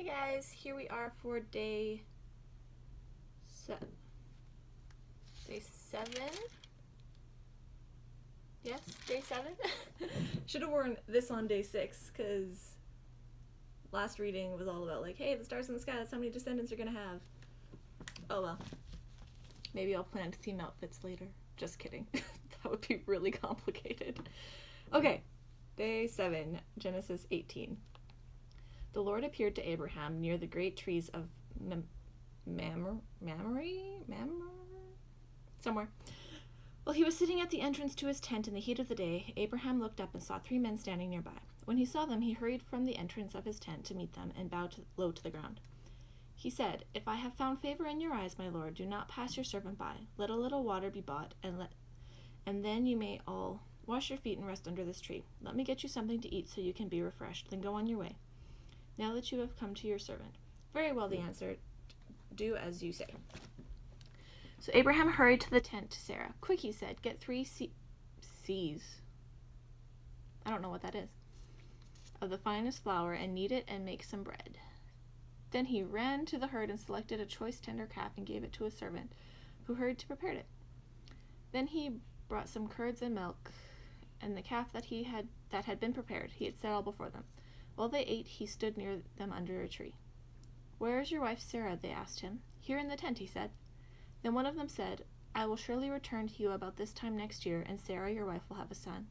guys, here we are for day 7. Day 7? Yes, day 7? Should have worn this on day 6 because last reading was all about like, hey, the stars in the sky, that's how many descendants you're gonna have. Oh well. Maybe I'll plan theme outfits later. Just kidding. That would be really complicated. Okay, day 7, Genesis 18. The Lord appeared to Abraham near the great trees of Mamre? Somewhere. While he was sitting at the entrance to his tent in the heat of the day, Abraham looked up and saw 3 men standing nearby. When he saw them, he hurried from the entrance of his tent to meet them and bowed low to the ground. He said, "If I have found favor in your eyes, my lord, do not pass your servant by. Let a little water be bought, and then you may all wash your feet and rest under this tree. Let me get you something to eat so you can be refreshed. Then go on your way. Now that you have come to your servant." "Very well," they answered. "Do as you say." So Abraham hurried to the tent to Sarah. "Quick," he said, "get 3 seahs. I don't know what that is. Of the finest flour and knead it and make some bread." Then he ran to the herd and selected a choice tender calf and gave it to a servant who hurried to prepare it. Then he brought some curds and milk and the calf that had been prepared. He had set all before them. While they ate, he stood near them under a tree. "Where is your wife Sarah?" they asked him. "Here in the tent," he said. Then one of them said, "I will surely return to you about this time next year, and Sarah, your wife, will have a son."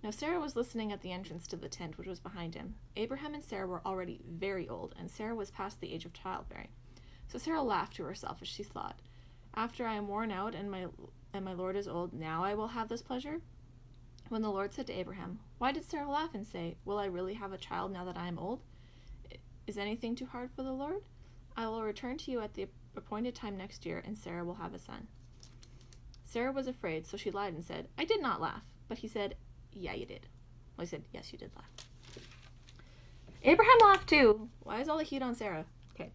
Now Sarah was listening at the entrance to the tent, which was behind him. Abraham and Sarah were already very old, and Sarah was past the age of childbearing. So Sarah laughed to herself as she thought, "After I am worn out and my Lord is old, now I will have this pleasure?" When the Lord said to Abraham, "Why did Sarah laugh and say, 'Will I really have a child now that I am old?' Is anything too hard for the Lord? I will return to you at the appointed time next year, and Sarah will have a son." Sarah was afraid, so she lied and said, "I did not laugh." But he said, "Yeah, you did." Well, he said, "Yes, you did laugh." Abraham laughed too. Why is all the heat on Sarah? Okay.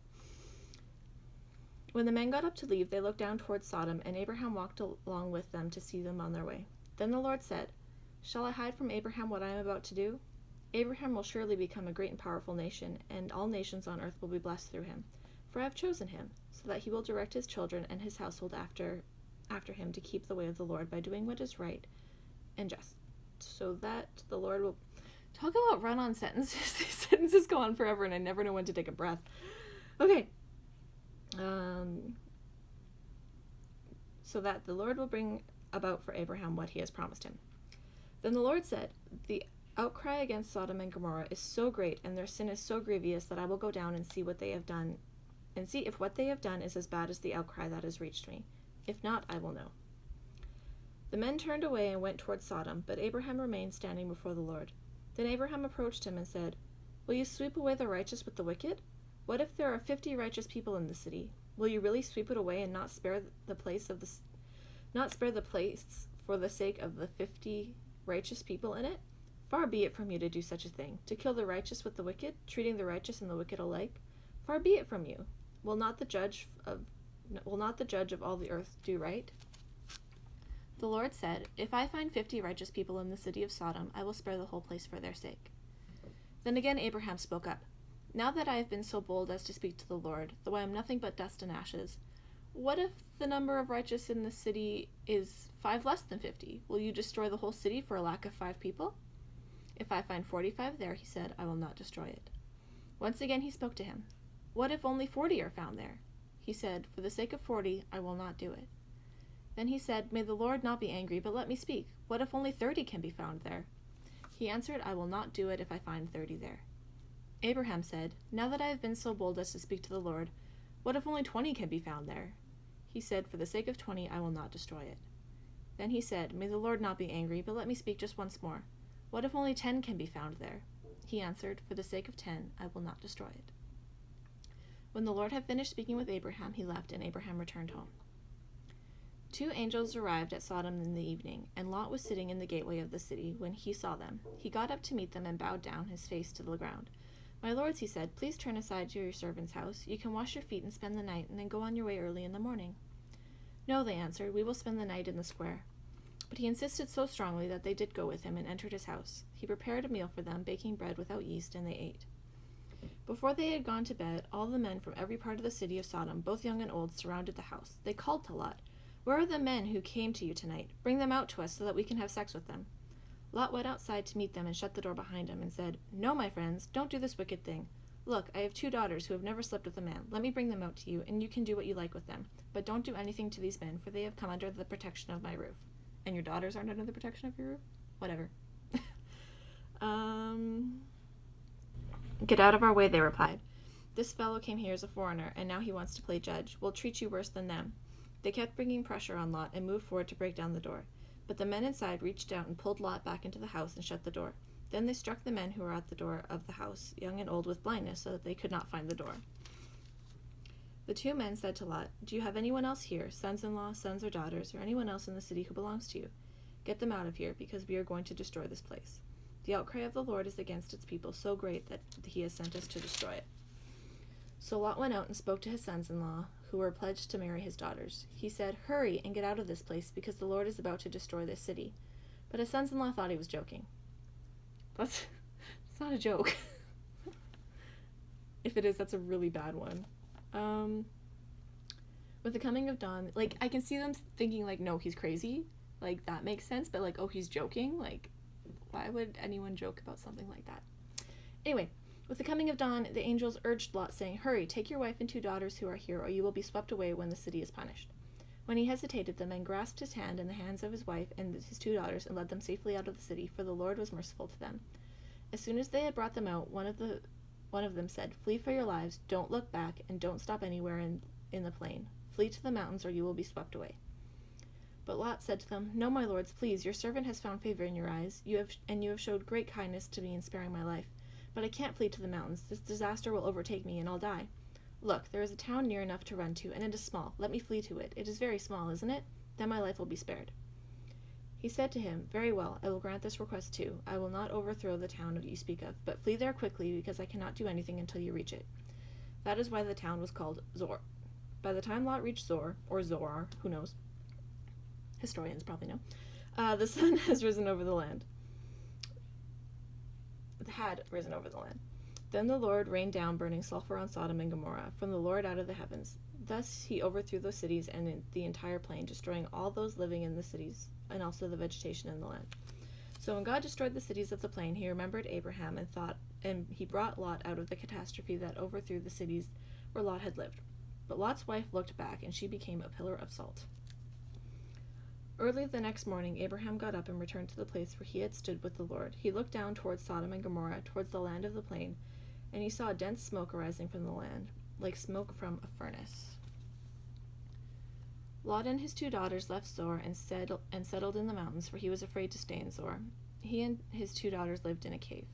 When the men got up to leave, they looked down towards Sodom, and Abraham walked along with them to see them on their way. Then the Lord said, "Shall I hide from Abraham what I am about to do? Abraham will surely become a great and powerful nation, and all nations on earth will be blessed through him. For I have chosen him, so that he will direct his children and his household after him to keep the way of the Lord by doing what is right and just, so that the Lord will..." Talk about run-on sentences. These sentences go on forever, and I never know when to take a breath. Okay. So that the Lord will bring about for Abraham what he has promised him. Then the Lord said, "The outcry against Sodom and Gomorrah is so great, and their sin is so grievous, that I will go down and see what they have done, and see if what they have done is as bad as the outcry that has reached me. If not, I will know." The men turned away and went toward Sodom, but Abraham remained standing before the Lord. Then Abraham approached him and said, "Will you sweep away the righteous with the wicked? What if there are 50 righteous people in the city? Will you really sweep it away and not spare the place for the sake of the 50 righteous people in it? Far be it from you to do such a thing, to kill the righteous with the wicked, treating the righteous and the wicked alike. Far be it from you. Will not the judge of all the earth do right?" The Lord said, "If I find 50 righteous people in the city of Sodom, I will spare the whole place for their sake." Then again Abraham spoke up. "Now that I have been so bold as to speak to the Lord, though I am nothing but dust and ashes, what if the number of righteous in the city is 5 less than 50? Will you destroy the whole city for a lack of 5 people? If I find 45 there," he said, "I will not destroy it." Once again he spoke to him. "What if only 40 are found there?" He said, "For the sake of 40, I will not do it." Then he said, "May the Lord not be angry, but let me speak. What if only 30 can be found there?" He answered, "I will not do it if I find 30 there." Abraham said, "Now that I have been so bold as to speak to the Lord, what if only 20 can be found there?" He said, "For the sake of 20, I will not destroy it." Then he said, "May the Lord not be angry, but let me speak just once more. What if only 10 can be found there?" He answered, "For the sake of 10, I will not destroy it." When the Lord had finished speaking with Abraham, he left, and Abraham returned home. 2 angels arrived at Sodom in the evening, and Lot was sitting in the gateway of the city. When he saw them, he got up to meet them and bowed down his face to the ground. "My lords," he said, "please turn aside to your servant's house. You can wash your feet and spend the night, and then go on your way early in the morning." "No," they answered, "we will spend the night in the square." But he insisted so strongly that they did go with him and entered his house. He prepared a meal for them, baking bread without yeast, and they ate. Before they had gone to bed, all the men from every part of the city of Sodom, both young and old, surrounded the house. They called to Lot, "Where are the men who came to you tonight? Bring them out to us so that we can have sex with them." Lot went outside to meet them and shut the door behind him and said, "No, my friends, don't do this wicked thing. Look, I have 2 daughters who have never slept with a man. Let me bring them out to you, and you can do what you like with them. But don't do anything to these men, for they have come under the protection of my roof." And your daughters aren't under the protection of your roof? Whatever. "Get out of our way," they replied. "This fellow came here as a foreigner, and now he wants to play judge. We'll treat you worse than them." They kept bringing pressure on Lot and moved forward to break down the door. But the men inside reached out and pulled Lot back into the house and shut the door. Then they struck the men who were at the door of the house, young and old, with blindness, so that they could not find the door. The 2 men said to Lot, "Do you have anyone else here, sons-in-law, sons or daughters, or anyone else in the city who belongs to you? Get them out of here, because we are going to destroy this place. The outcry of the Lord is against its people so great that he has sent us to destroy it." So Lot went out and spoke to his sons-in-law, who were pledged to marry his daughters. He said, "Hurry and get out of this place, because the Lord is about to destroy this city." But his sons-in-law thought he was joking. It's not a joke. If it is, that's a really bad one. With the coming of dawn, like, I can see them thinking, like, no, he's crazy. Like, that makes sense, but, like, oh, he's joking? Like, why would anyone joke about something like that? Anyway, with the coming of dawn, the angels urged Lot, saying, "Hurry, take your wife and 2 daughters who are here, or you will be swept away when the city is punished." When he hesitated, the men grasped his hand and the hands of his wife and his 2 daughters and led them safely out of the city, for the Lord was merciful to them. As soon as they had brought them out, one of them said, "Flee for your lives, don't look back, and don't stop anywhere in the plain. Flee to the mountains, or you will be swept away." But Lot said to them, "No, my lords, please, your servant has found favor in your eyes. You have showed great kindness to me in sparing my life. But I can't flee to the mountains. This disaster will overtake me, and I'll die. Look, there is a town near enough to run to, and it is small. Let me flee to it. It is very small, isn't it? Then my life will be spared." He said to him, "Very well, I will grant this request too. I will not overthrow the town you speak of, but flee there quickly, because I cannot do anything until you reach it." That is why the town was called Zor. By the time Lot reached Zor, or Zoar, who knows? Historians probably know. The sun had risen over the land. Then the Lord rained down burning sulfur on Sodom and Gomorrah from the Lord out of the heavens. Thus he overthrew those cities and the entire plain, destroying all those living in the cities and also the vegetation in the land. So when God destroyed the cities of the plain, he remembered Abraham and he brought Lot out of the catastrophe that overthrew the cities where Lot had lived. But Lot's wife looked back, and she became a pillar of salt. Early the next morning, Abraham got up and returned to the place where he had stood with the Lord. He looked down towards Sodom and Gomorrah, towards the land of the plain, and he saw dense smoke arising from the land, like smoke from a furnace. Lot and his 2 daughters left Zor and settled in the mountains, for he was afraid to stay in Zor. He and his 2 daughters lived in a cave.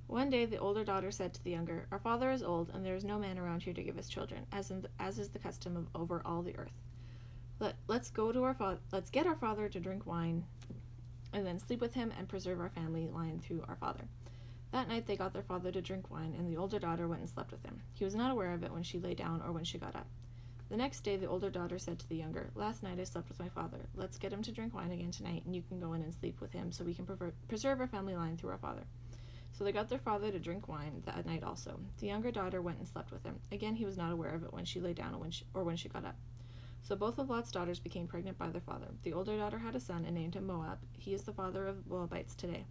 One day the older daughter said to the younger, "Our father is old, and there is no man around here to give us children, as is the custom over all the earth. Let's get our father to drink wine, and then sleep with him and preserve our family line through our father." That night they got their father to drink wine, and the older daughter went and slept with him. He was not aware of it when she lay down or when she got up. The next day the older daughter said to the younger, "Last night I slept with my father. Let's get him to drink wine again tonight, and you can go in and sleep with him so we can preserve our family line through our father." So they got their father to drink wine that night also. The younger daughter went and slept with him. Again he was not aware of it when she lay down or when she got up. So both of Lot's daughters became pregnant by their father. The older daughter had a son and named him Moab. He is the father of Moabites today.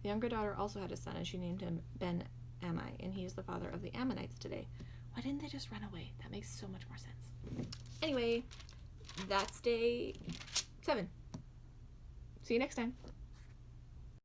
The younger daughter also had a son, and she named him Ben-Ammi, and he is the father of the Ammonites today. Why didn't they just run away? That makes so much more sense. Anyway, that's day 7. See you next time.